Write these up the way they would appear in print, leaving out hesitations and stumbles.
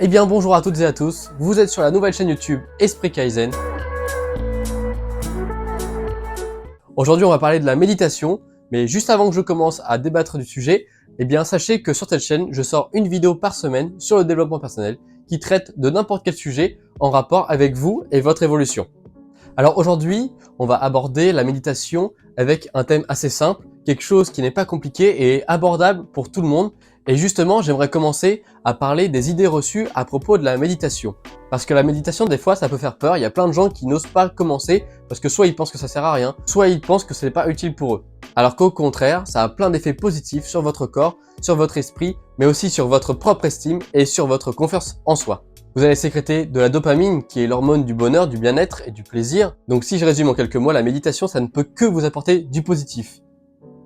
Eh bien bonjour à toutes et à tous, vous êtes sur la nouvelle chaîne YouTube Esprit Kaizen. Aujourd'hui on va parler de la méditation, mais juste avant que je commence à débattre du sujet, eh bien sachez que sur cette chaîne je sors une vidéo par semaine sur le développement personnel qui traite de n'importe quel sujet en rapport avec vous et votre évolution. Alors aujourd'hui on va aborder la méditation avec un thème assez simple, quelque chose qui n'est pas compliqué et abordable pour tout le monde. Et justement, j'aimerais commencer à parler des idées reçues à propos de la méditation. Parce que la méditation, des fois, ça peut faire peur. Il y a plein de gens qui n'osent pas commencer parce que soit ils pensent que ça sert à rien, soit ils pensent que ce n'est pas utile pour eux. Alors qu'au contraire, ça a plein d'effets positifs sur votre corps, sur votre esprit, mais aussi sur votre propre estime et sur votre confiance en soi. Vous allez sécréter de la dopamine, qui est l'hormone du bonheur, du bien-être et du plaisir. Donc si je résume en quelques mots, la méditation, ça ne peut que vous apporter du positif.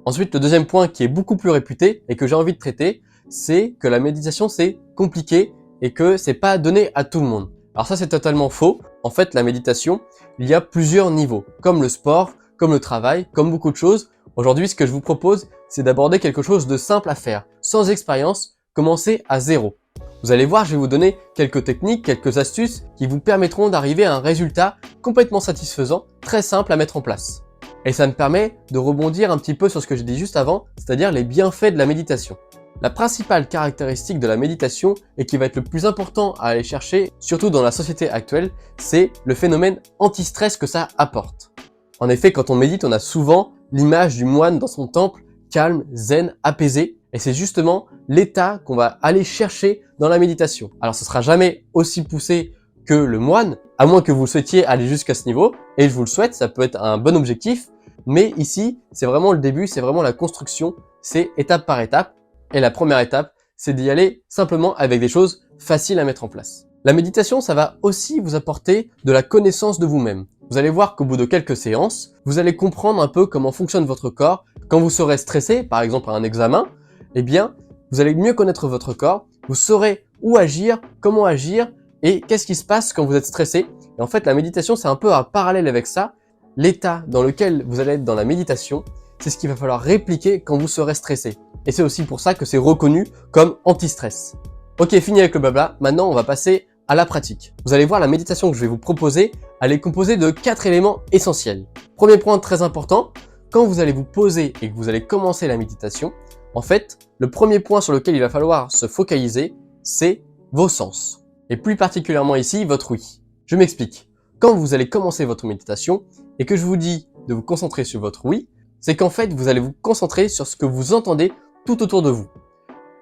Ensuite, le deuxième point qui est beaucoup plus réputé et que j'ai envie de traiter, c'est que la méditation c'est compliqué et que c'est pas donné à tout le monde. Alors ça c'est totalement faux. En fait, la méditation, il y a plusieurs niveaux, comme le sport, comme le travail, comme beaucoup de choses. Aujourd'hui, ce que je vous propose, c'est d'aborder quelque chose de simple à faire, sans expérience, commencer à zéro. Vous allez voir, je vais vous donner quelques techniques, quelques astuces qui vous permettront d'arriver à un résultat complètement satisfaisant, très simple à mettre en place. Et ça me permet de rebondir un petit peu sur ce que j'ai dit juste avant, c'est-à-dire les bienfaits de la méditation. La principale caractéristique de la méditation et qui va être le plus important à aller chercher, surtout dans la société actuelle, c'est le phénomène anti-stress que ça apporte. En effet, quand on médite, on a souvent l'image du moine dans son temple, calme, zen, apaisé, et c'est justement l'état qu'on va aller chercher dans la méditation. Alors ce sera jamais aussi poussé que le moine, à moins que vous souhaitiez aller jusqu'à ce niveau, et je vous le souhaite, ça peut être un bon objectif, mais ici, c'est vraiment le début, c'est vraiment la construction, c'est étape par étape. Et la première étape, c'est d'y aller simplement avec des choses faciles à mettre en place. La méditation, ça va aussi vous apporter de la connaissance de vous-même. Vous allez voir qu'au bout de quelques séances, vous allez comprendre un peu comment fonctionne votre corps. Quand vous serez stressé, par exemple à un examen, eh bien, vous allez mieux connaître votre corps, vous saurez où agir, comment agir et qu'est-ce qui se passe quand vous êtes stressé. Et en fait, la méditation, c'est un peu un parallèle avec ça. L'état dans lequel vous allez être dans la méditation, c'est ce qu'il va falloir répliquer quand vous serez stressé. Et c'est aussi pour ça que c'est reconnu comme anti-stress. Ok, fini avec le blabla, maintenant on va passer à la pratique. Vous allez voir, la méditation que je vais vous proposer, elle est composée de 4 éléments essentiels. Premier point très important, quand vous allez vous poser et que vous allez commencer la méditation, en fait, le premier point sur lequel il va falloir se focaliser, c'est vos sens. Et plus particulièrement ici, votre ouïe. Je m'explique. Quand vous allez commencer votre méditation et que je vous dis de vous concentrer sur votre ouïe, c'est qu'en fait, vous allez vous concentrer sur ce que vous entendez tout autour de vous.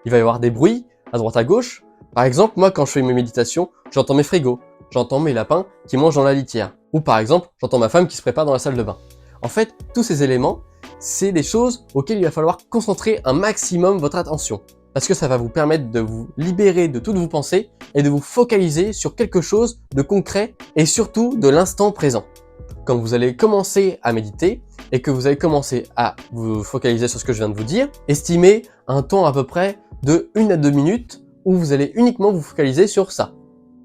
Il va y avoir des bruits à droite à gauche. Par exemple, moi, quand je fais mes méditations, j'entends mes frigos, j'entends mes lapins qui mangent dans la litière. Ou par exemple, j'entends ma femme qui se prépare dans la salle de bain. En fait, tous ces éléments, c'est des choses auxquelles il va falloir concentrer un maximum votre attention. Parce que ça va vous permettre de vous libérer de toutes vos pensées et de vous focaliser sur quelque chose de concret et surtout de l'instant présent. Quand vous allez commencer à méditer et que vous allez commencer à vous focaliser sur ce que je viens de vous dire, estimez un temps à peu près de 1 à 2 minutes où vous allez uniquement vous focaliser sur ça.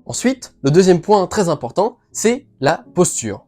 Ensuite, le deuxième point très important, c'est la posture.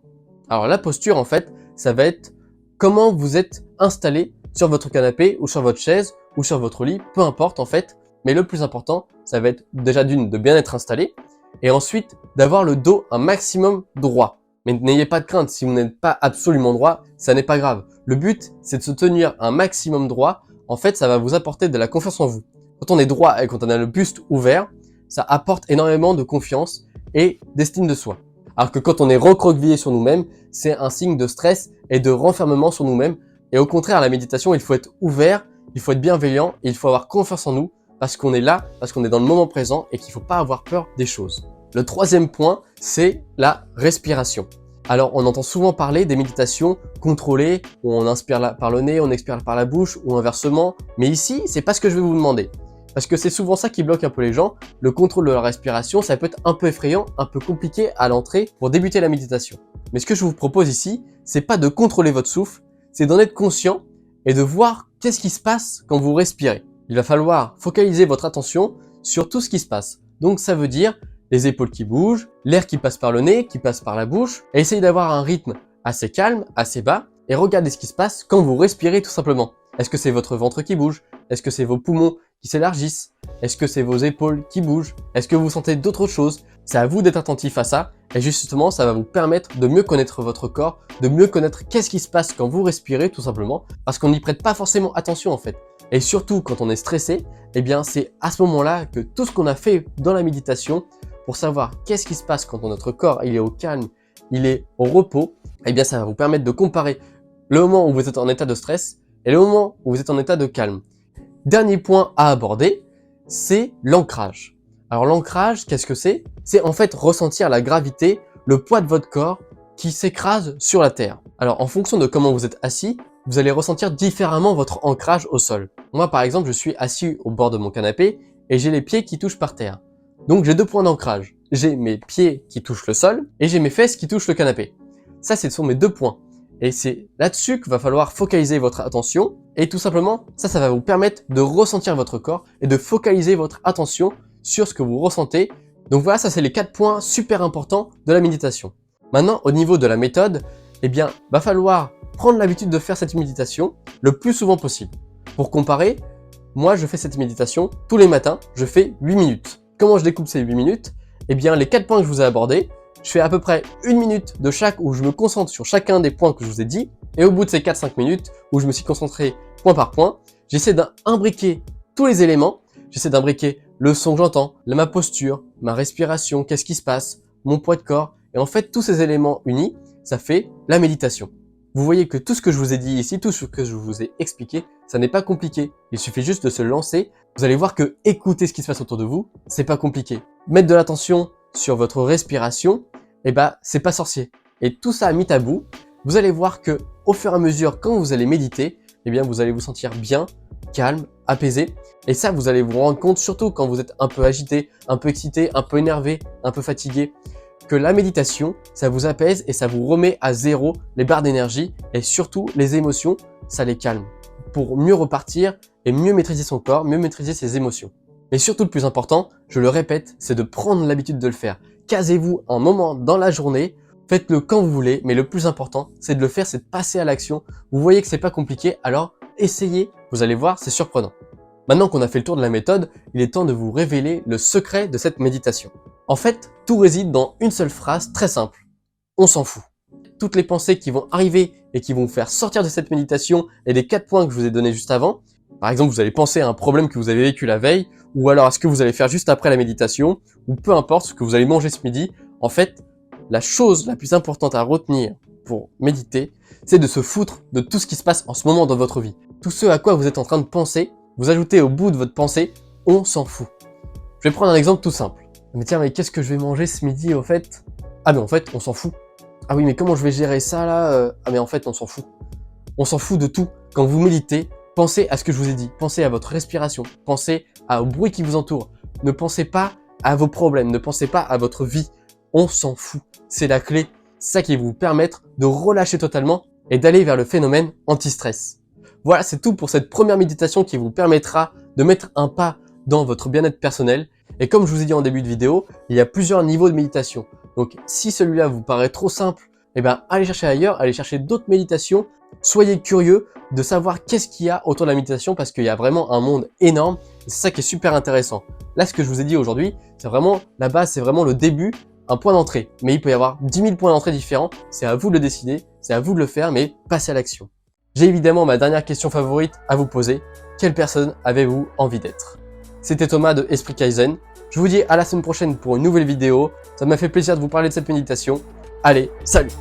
Alors la posture, en fait, ça va être comment vous êtes installé sur votre canapé ou sur votre chaise ou sur votre lit, peu importe en fait. Mais le plus important, ça va être déjà d'une, de bien être installé et ensuite d'avoir le dos un maximum droit. Mais n'ayez pas de crainte, si vous n'êtes pas absolument droit, ça n'est pas grave. Le but, c'est de se tenir un maximum droit. En fait, ça va vous apporter de la confiance en vous. Quand on est droit et quand on a le buste ouvert, ça apporte énormément de confiance et d'estime de soi. Alors que quand on est recroquevillé sur nous-mêmes, c'est un signe de stress et de renfermement sur nous-mêmes. Et au contraire, à la méditation, il faut être ouvert, il faut être bienveillant et il faut avoir confiance en nous parce qu'on est là, parce qu'on est dans le moment présent et qu'il ne faut pas avoir peur des choses. Le troisième point, c'est la respiration. Alors, on entend souvent parler des méditations contrôlées, où on inspire par le nez, on expire par la bouche, ou inversement. Mais ici, c'est pas ce que je vais vous demander. Parce que c'est souvent ça qui bloque un peu les gens. Le contrôle de la respiration, ça peut être un peu effrayant, un peu compliqué à l'entrée pour débuter la méditation. Mais ce que je vous propose ici, c'est pas de contrôler votre souffle, c'est d'en être conscient et de voir qu'est-ce qui se passe quand vous respirez. Il va falloir focaliser votre attention sur tout ce qui se passe. Donc ça veut dire les épaules qui bougent, l'air qui passe par le nez, qui passe par la bouche, et essayez d'avoir un rythme assez calme, assez bas, et regardez ce qui se passe quand vous respirez tout simplement. Est-ce que c'est votre ventre qui bouge? Est-ce que c'est vos poumons qui s'élargissent? Est-ce que c'est vos épaules qui bougent? Est-ce que vous sentez d'autres choses? C'est à vous d'être attentif à ça et justement ça va vous permettre de mieux connaître votre corps, de mieux connaître qu'est-ce qui se passe quand vous respirez tout simplement parce qu'on n'y prête pas forcément attention en fait. Et surtout quand on est stressé, eh bien c'est à ce moment-là que tout ce qu'on a fait dans la méditation pour savoir qu'est-ce qui se passe quand notre corps il est au calme, il est au repos, eh bien ça va vous permettre de comparer le moment où vous êtes en état de stress et le moment où vous êtes en état de calme. Dernier point à aborder, c'est l'ancrage. Alors l'ancrage, qu'est-ce que c'est? C'est en fait ressentir la gravité, le poids de votre corps qui s'écrase sur la terre. Alors en fonction de comment vous êtes assis, vous allez ressentir différemment votre ancrage au sol. Moi par exemple, je suis assis au bord de mon canapé et j'ai les pieds qui touchent par terre. Donc j'ai 2 points d'ancrage. J'ai mes pieds qui touchent le sol et j'ai mes fesses qui touchent le canapé. Ça, ce sont mes 2 points. Et c'est là-dessus qu'il va falloir focaliser votre attention. Et tout simplement, ça va vous permettre de ressentir votre corps et de focaliser votre attention sur ce que vous ressentez. Donc voilà, ça c'est les 4 points super importants de la méditation. Maintenant, au niveau de la méthode, eh bien, va falloir prendre l'habitude de faire cette méditation le plus souvent possible. Pour comparer, moi je fais cette méditation tous les matins, je fais 8 minutes. Comment je découpe ces 8 minutes? Eh bien, les 4 points que je vous ai abordés, je fais à peu près 1 minute de chaque où je me concentre sur chacun des points que je vous ai dit. Et au bout de ces 4-5 minutes où je me suis concentré point par point, j'essaie d'imbriquer tous les éléments. J'essaie d'imbriquer le son que j'entends, ma posture, ma respiration, qu'est-ce qui se passe, mon poids de corps. Et en fait, tous ces éléments unis, ça fait la méditation. Vous voyez que tout ce que je vous ai dit ici, tout ce que je vous ai expliqué, ça n'est pas compliqué. Il suffit juste de se lancer. Vous allez voir que écouter ce qui se passe autour de vous, c'est pas compliqué. Mettre de l'attention sur votre respiration, eh ben, c'est pas sorcier. Et tout ça mis à bout, vous allez voir que au fur et à mesure, quand vous allez méditer, eh bien, vous allez vous sentir bien, calme, apaisé. Et ça, vous allez vous rendre compte, surtout quand vous êtes un peu agité, un peu excité, un peu énervé, un peu fatigué, que la méditation, ça vous apaise et ça vous remet à zéro les barres d'énergie et surtout les émotions, ça les calme pour mieux repartir et mieux maîtriser son corps, mieux maîtriser ses émotions. Mais surtout le plus important, je le répète, c'est de prendre l'habitude de le faire. Casez-vous un moment dans la journée, faites-le quand vous voulez, mais le plus important, c'est de le faire, c'est de passer à l'action. Vous voyez que c'est pas compliqué, alors essayez, vous allez voir, c'est surprenant. Maintenant qu'on a fait le tour de la méthode, il est temps de vous révéler le secret de cette méditation. En fait, tout réside dans une seule phrase très simple. On s'en fout. Toutes les pensées qui vont arriver et qui vont vous faire sortir de cette méditation et des 4 points que je vous ai donnés juste avant, par exemple, vous allez penser à un problème que vous avez vécu la veille, ou alors à ce que vous allez faire juste après la méditation, ou peu importe ce que vous allez manger ce midi. En fait, la chose la plus importante à retenir pour méditer, c'est de se foutre de tout ce qui se passe en ce moment dans votre vie. Tout ce à quoi vous êtes en train de penser, vous ajoutez au bout de votre pensée, on s'en fout. Je vais prendre un exemple tout simple. Mais tiens, mais qu'est-ce que je vais manger ce midi au fait? Ah mais en fait, on s'en fout. Ah oui, mais comment je vais gérer ça là? Ah mais en fait, on s'en fout. On s'en fout de tout. Quand vous méditez, pensez à ce que je vous ai dit. Pensez à votre respiration. Pensez au bruit qui vous entoure. Ne pensez pas à vos problèmes. Ne pensez pas à votre vie. On s'en fout. C'est la clé. C'est ça qui va vous permettre de relâcher totalement et d'aller vers le phénomène anti-stress. Voilà, c'est tout pour cette première méditation qui vous permettra de mettre un pas dans votre bien-être personnel. Et comme je vous ai dit en début de vidéo, il y a plusieurs niveaux de méditation. Donc si celui-là vous paraît trop simple, eh ben, allez chercher ailleurs, allez chercher d'autres méditations. Soyez curieux de savoir qu'est-ce qu'il y a autour de la méditation parce qu'il y a vraiment un monde énorme. Et c'est ça qui est super intéressant. Là, ce que je vous ai dit aujourd'hui, c'est vraiment la base, c'est vraiment le début, un point d'entrée. Mais il peut y avoir 10 000 points d'entrée différents. C'est à vous de le décider, c'est à vous de le faire, mais passez à l'action. J'ai évidemment ma dernière question favorite à vous poser. Quelle personne avez-vous envie d'être? C'était Thomas de Esprit Kaizen. Je vous dis à la semaine prochaine pour une nouvelle vidéo. Ça m'a fait plaisir de vous parler de cette méditation. Allez, salut!